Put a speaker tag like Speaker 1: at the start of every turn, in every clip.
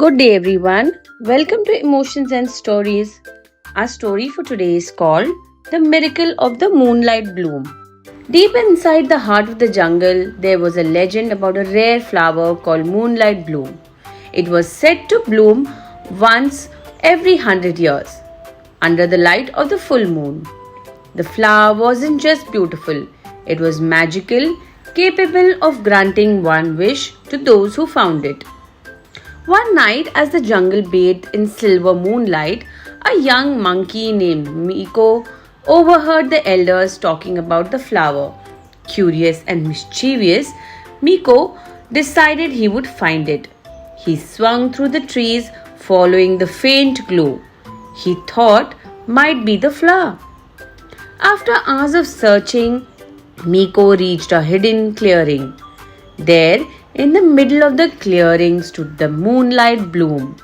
Speaker 1: Good day, everyone. Welcome to Emotions and Stories. Our story for today is called The Miracle of the Moonlight Bloom. Deep inside the heart of the jungle, there was a legend about a rare flower called Moonlight Bloom. It was said to bloom once every 100 years, under the light of the full moon. The flower wasn't just beautiful, it was magical, capable of granting one wish to those who found it. One night, as the jungle bathed in silver moonlight, a young monkey named Miko overheard the elders talking about the flower. Curious and mischievous, Miko decided he would find it. He swung through the trees, following the faint glow he thought might be the flower. After hours of searching, Miko reached a hidden clearing. There, in the middle of the clearing stood the Moonlight Bloom.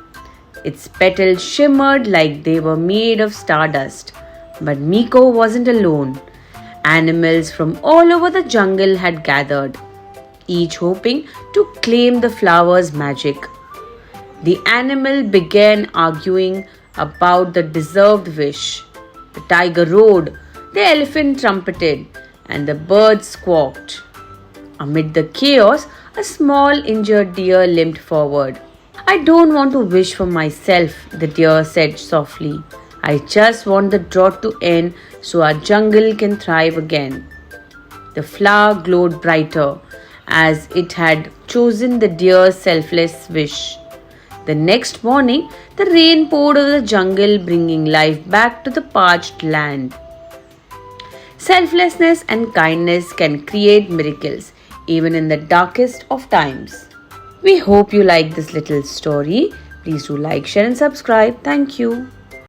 Speaker 1: Its petals shimmered like they were made of stardust. But Miko wasn't alone. Animals from all over the jungle had gathered, each hoping to claim the flower's magic. The animal began arguing about the deserved wish. The tiger roared, the elephant trumpeted, and the birds squawked. Amid the chaos, a small injured deer limped forward. "I don't want to wish for myself," the deer said softly. "I just want the drought to end so our jungle can thrive again." The flower glowed brighter as it had chosen the deer's selfless wish. The next morning, the rain poured over the jungle, bringing life back to the parched land. Selflessness and kindness can create miracles, even in the darkest of times. We hope you like this little story. Please do like, share and subscribe. Thank you.